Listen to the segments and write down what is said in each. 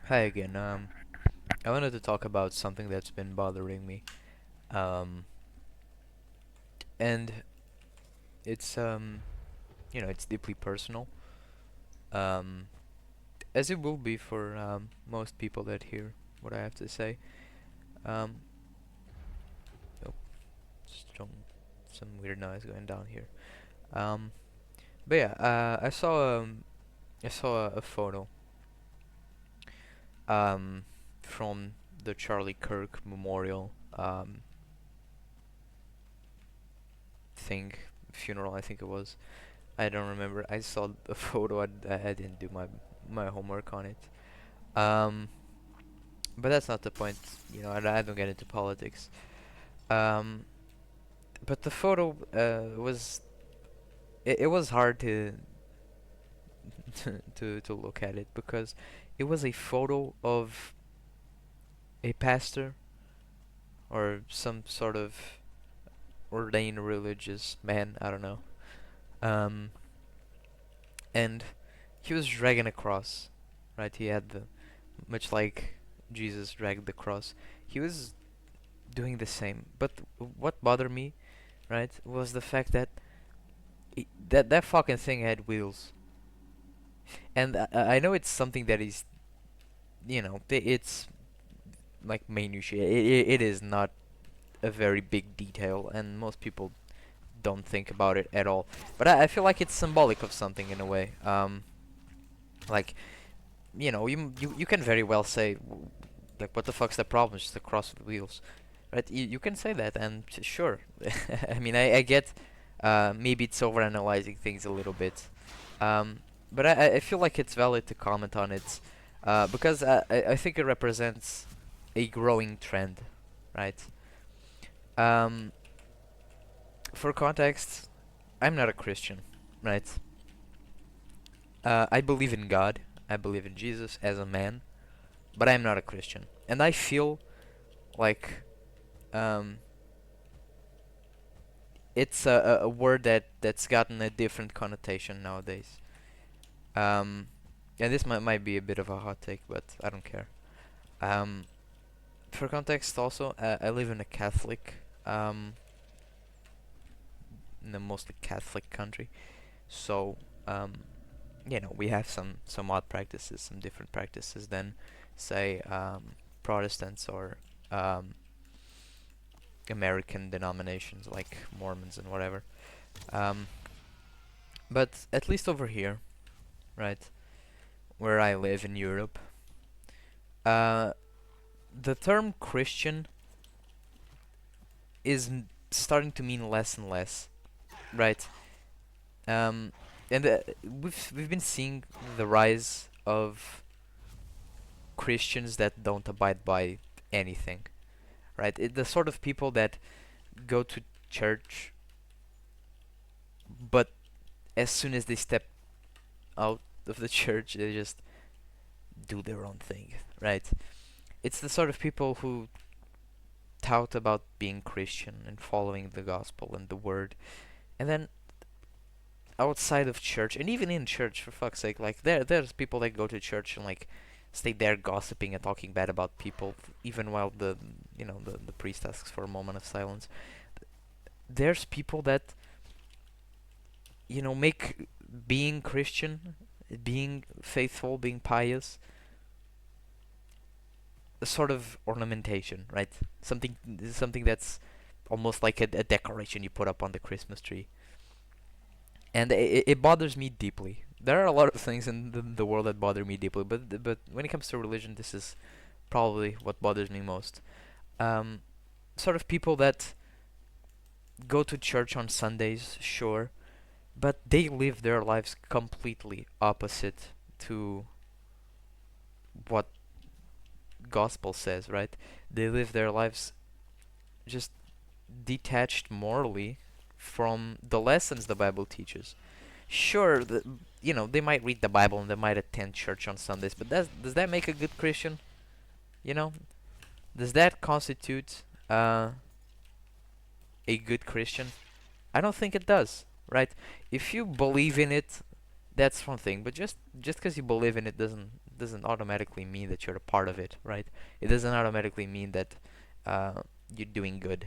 Hi again. I wanted to talk about something that's been bothering me. Um, and it's it's deeply personal. Um, as it will be for most people that hear what I have to say. Um, oh, some weird noise going down here. Um, but yeah, I saw a photo um from the Charlie Kirk Memorial thing funeral. I think it was. I don't remember. I saw the photo. I didn't do my homework on it. Um, but that's not the point. I don't get into politics. Um, but the photo was it was hard to to look at it because it was a photo of a pastor or some sort of ordained religious man. I don't know. Um, and he was dragging a cross, right? He had the much like Jesus dragged the cross. He was doing the same. But what bothered me, right, was the fact that that fucking thing had wheels. And I know it's something that is, it's like minutiae. It is not a very big detail, and most people don't think about it at all. But I feel like it's symbolic of something in a way. Like you can very well say, like, what the fuck's the problem? It's just a cross with wheels. Right, you can say that, and sure. I mean, I get maybe it's overanalyzing things a little bit, but I feel like it's valid to comment on it because I think it represents a growing trend, right? Um, for context, I'm not a Christian, right? I believe in God, I believe in Jesus as a man, but I'm not a Christian, and I feel like um, it's a word that's gotten a different connotation nowadays. Um, and this might be a bit of a hot take, but I don't care. Um, for context, also, I live in a in a mostly Catholic country, so we have some odd practices, some different practices than, say, Protestants or um, American denominations like Mormons and whatever. Um, but at least over here, right, where I live in Europe, uh, the term Christian is starting to mean less and less, right? Um, and we've been seeing the rise of Christians that don't abide by anything, right? The sort of people that go to church, but as soon as they step out of the church, they just do their own thing, right? It's the sort of people who tout about being Christian and following the gospel and the word, and then outside of church and even in church, for fuck's sake, like there's people that go to church and like stay there gossiping and talking bad about people even while the priest asks for a moment of silence. There's people that make being Christian, being faithful, being pious a sort of ornamentation, right? Something that's almost like a decoration you put up on the Christmas tree. And it bothers me deeply. There are a lot of things in the world that bother me deeply, but when it comes to religion, this is probably what bothers me most. Um, sort of people that go to church on Sundays, sure, but they live their lives completely opposite to what gospel says, right? They live their lives just detached morally from the lessons the Bible teaches. Sure, they might read the Bible and they might attend church on Sundays, but does that make a good Christian? You know, does that constitute uh, a good Christian? I don't think it does, right? If you believe in it, that's one thing, but just because you believe in it doesn't automatically mean that you're a part of it, right? It doesn't automatically mean that you're doing good.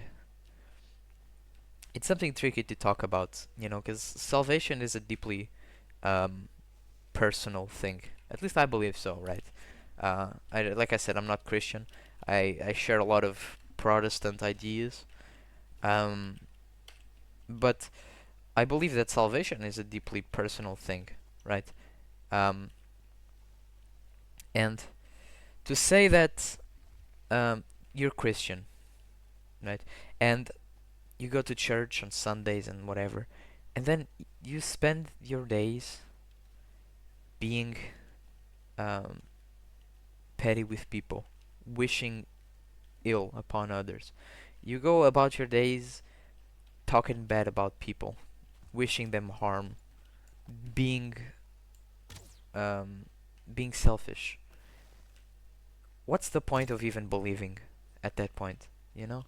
It's something tricky to talk about, because salvation is a deeply um, personal thing. At least I believe so, right? Like I said, I'm not Christian. I share a lot of Protestant ideas, um, but I believe that salvation is a deeply personal thing, right? Um, and to say that you're Christian, right, and you go to church on Sundays and whatever, and then you spend your days being um, petty with people, wishing ill upon others. You go about your days talking bad about people, wishing them harm, being um, being selfish. What's the point of even believing at that point? You know?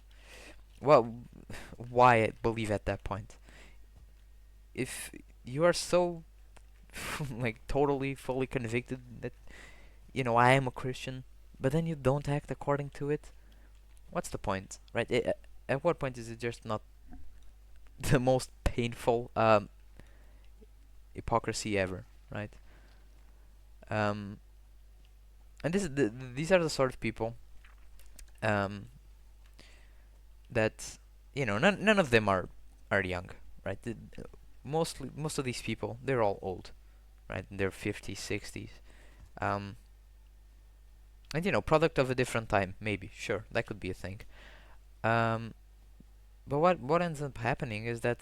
Well, why believe at that point? If you are so like totally fully convicted that I am a Christian, but then you don't act according to it, what's the point, right? At what point is it just not the most painful hypocrisy ever, right? Um, and these are the sort of people um, that none of them are young, right? Most of these people, they're all old, right? In their 50s, 60s. Um, and product of a different time, maybe, sure, that could be a thing. Um, but what ends up happening is that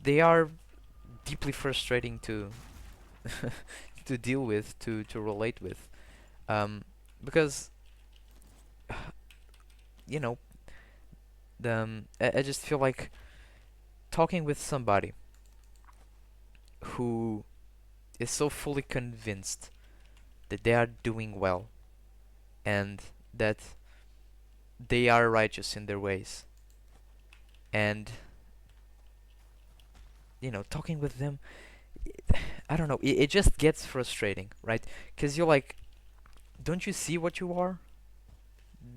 they are deeply frustrating to to deal with, to relate with, um, because you know I just feel like talking with somebody who is so fully convinced that they are doing well and that they are righteous in their ways, and talking with them, I don't know, it just gets frustrating, right? Because you're like, don't you see what you are?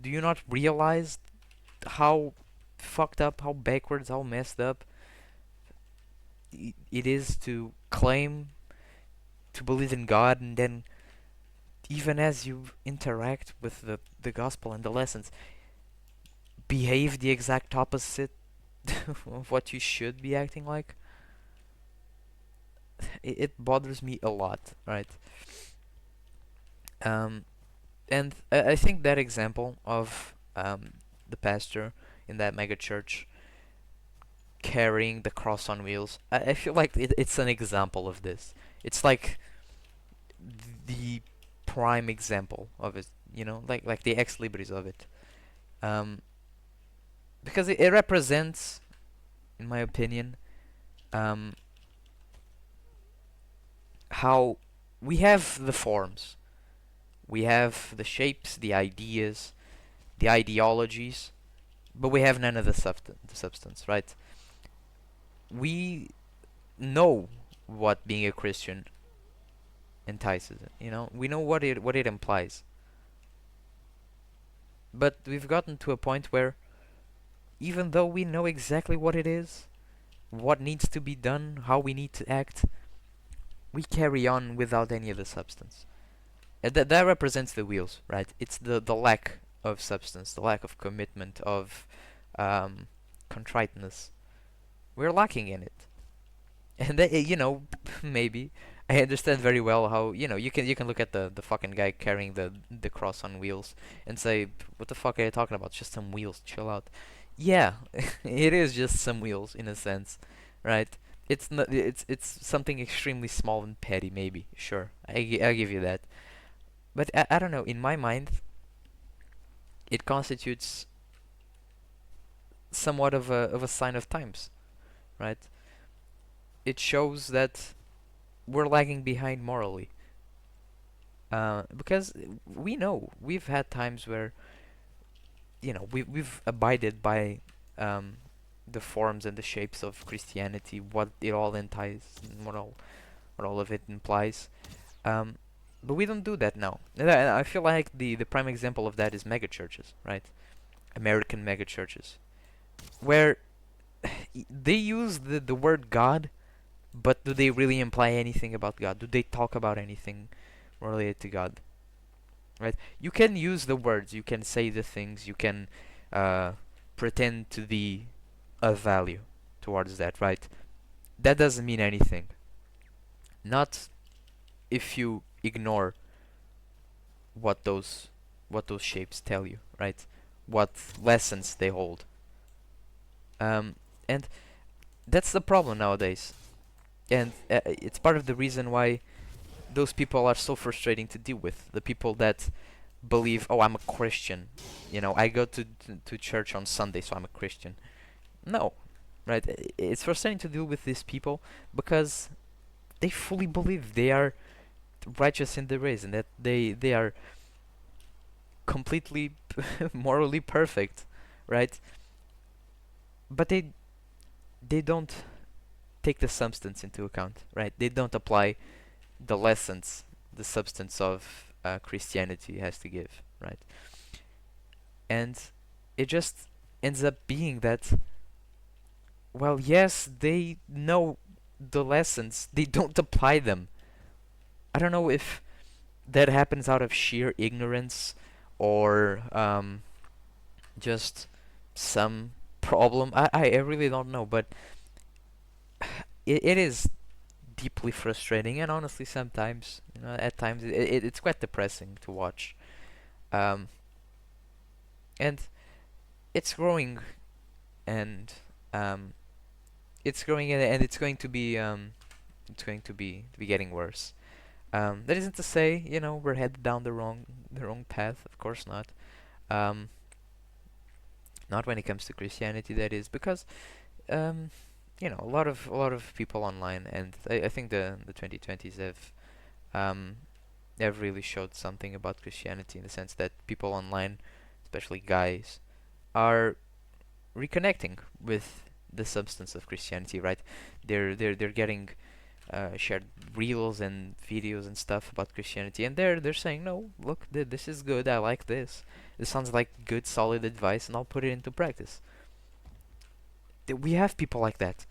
Do you not realize how fucked up, how backwards, how messed up it is to claim to believe in God, and then even as you interact with the gospel and the lessons, behave the exact opposite of what you should be acting like? It bothers me a lot, right? Um, and I think that example of the pastor in that mega church carrying the cross on wheels, I feel like it's an example of this. It's like the prime example of it, like the ex libris of it. Um, because it represents, in my opinion, um, how we have the forms, we have the shapes, the ideas, the ideologies, but we have none of the substance, right? We know what being a Christian entices. We know what it implies, but we've gotten to a point where even though we know exactly what it is, what needs to be done, how we need to act, we carry on without any of the substance. And that represents the wheels, right? It's the lack of substance, the lack of commitment, of contriteness. We're lacking in it. And maybe I understand very well how you can look at the fucking guy carrying the cross on wheels and say, what the fuck are you talking about? It's just some wheels, chill out. Yeah, it is just some wheels in a sense, right? It's not. It's something extremely small and petty, maybe. Sure, I'll give you that. But I don't know. In my mind, it constitutes somewhat of a sign of times, right? It shows that we're lagging behind morally. Because we know we've had times where we've abided by um, the forms and the shapes of Christianity, what it all entails, and what all of it implies. Um, But we don't do that now. And I feel like the prime example of that is mega churches, right? American mega churches, where they use the word God, but do they really imply anything about God? Do they talk about anything related to God? Right? You can use the words, you can say the things, you can uh, pretend to be a value towards that, right? That doesn't mean anything. Not if you ignore what those shapes tell you, right? What lessons they hold. And that's the problem nowadays. And it's part of the reason why those people are so frustrating to deal with. The people that believe, oh, I'm a Christian. I go to church on Sunday, so I'm a Christian. No, right? It's frustrating to deal with these people because they fully believe they are righteous in their ways and that they are completely morally perfect, right? But they don't take the substance into account, right? They don't apply the lessons, the substance of Christianity has to give, right? And it just ends up being that, well, yes, they know the lessons, they don't apply them. I don't know if that happens out of sheer ignorance or just some problem. I really don't know, but it is deeply frustrating, and honestly, sometimes, at times, it's quite depressing to watch. Um, and it's growing, and um, it's growing, and it's going to be getting worse. That isn't to say, we're headed down the wrong path. Of course not. Um, not when it comes to Christianity, that is, because um, a lot of people online, and I think the 2020s um, have really showed something about Christianity in the sense that people online, especially guys, are reconnecting with the substance of Christianity, right? They're getting shared reels and videos and stuff about Christianity, and they're saying, no, look, this is good. I like this. This sounds like good, solid advice, and I'll put it into practice. We have people like that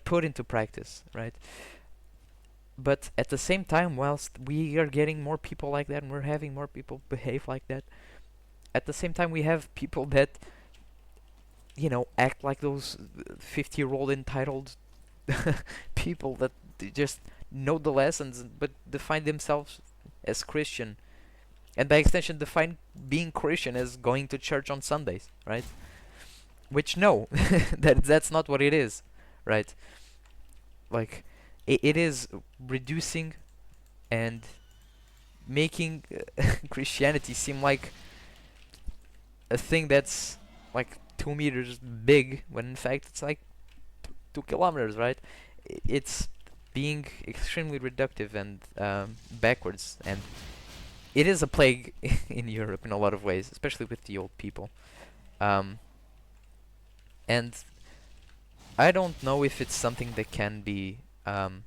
put into practice, right? But at the same time, whilst we are getting more people like that, and we're having more people behave like that, at the same time we have people that act like those 50-year-old entitled people that they just know the lessons but define themselves as Christian, and by extension define being Christian as going to church on Sundays, right? Which, no, that's not what it is, right? Like, it is reducing and making Christianity seem like a thing that's like 2 meters big when in fact it's like 2 kilometers, right? It's being extremely reductive and backwards, and it is a plague in Europe in a lot of ways, especially with the old people. Um, and I don't know if it's something that can be helped.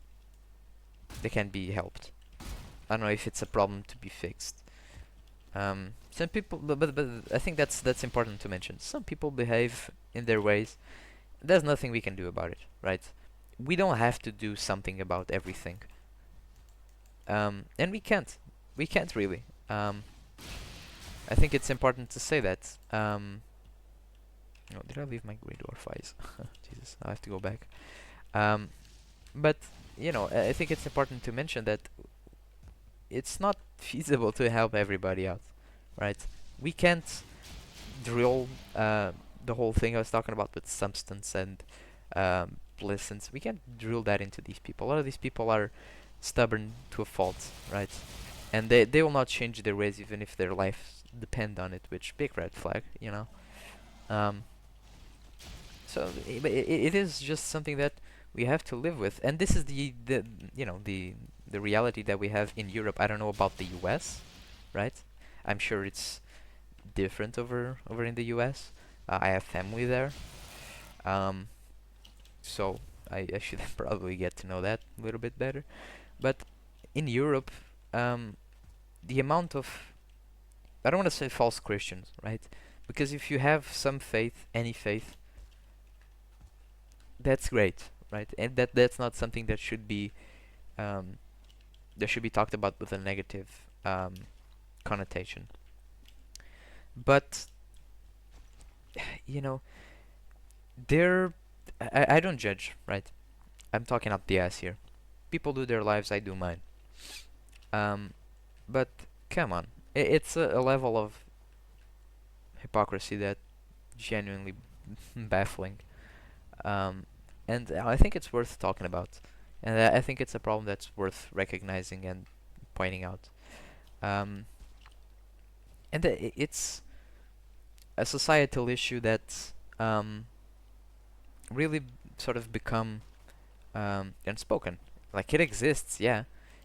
I don't know if it's a problem to be fixed. Some people, but I think that's important to mention. Some people behave in their ways. There's nothing we can do about it, right? We don't have to do something about everything. And we can't. We can't really. I think it's important to say that. Oh, did I leave my gray dwarf? Jesus, I have to go back. Um, but I think it's important to mention that it's not feasible to help everybody out, right? We can't drill the whole thing I was talking about with substance and lessons. We can't drill that into these people. A lot of these people are stubborn to a fault, right? And they will not change their ways even if their lives depend on it, which big red flag. Um, so it is just something that we have to live with, and this is the reality that we have in Europe. I don't know about the U.S., right? I'm sure it's different over in the U.S. I have family there, um, so I should probably get to know that a little bit better. But in Europe, um, the amount of, I don't want to say false Christians, right? Because if you have some faith, any faith, that's great, right? And that's not something um, that should be talked about with a negative connotation. But you know, there, I don't judge, right? I'm talking up the ass here. People do their lives, I do mine. Um, but come on, it's a level of hypocrisy that genuinely baffling. Um, and I think it's worth talking about, and I think it's a problem that's worth recognizing and pointing out. Um, and it's a societal issue that's really sort of become unspoken. Like it exists, yeah,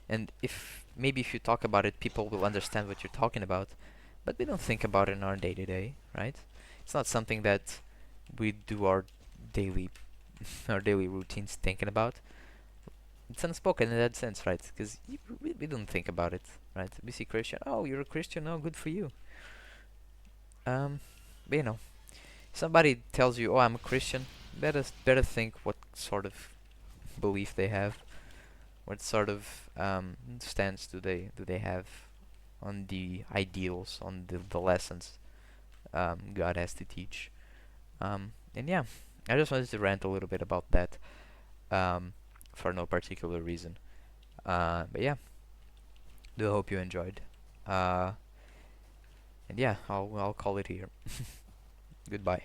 and if maybe if you talk about it, people will understand what you're talking about. But we don't think about it in our day to day, right? It's not something that we do daily our daily routines thinking about. It's unspoken in that sense, right? Because we don't think about it, right? We see Christian. Oh, you're a Christian. Oh, good for you. But somebody tells you, "Oh, I'm a Christian." Better think what sort of belief they have. What sort of stance do they have on the ideals, on the lessons God has to teach? And yeah, I just wanted to rant a little bit about that um, for no particular reason. But yeah, do hope you enjoyed. Uh, and yeah, I'll call it here. Goodbye.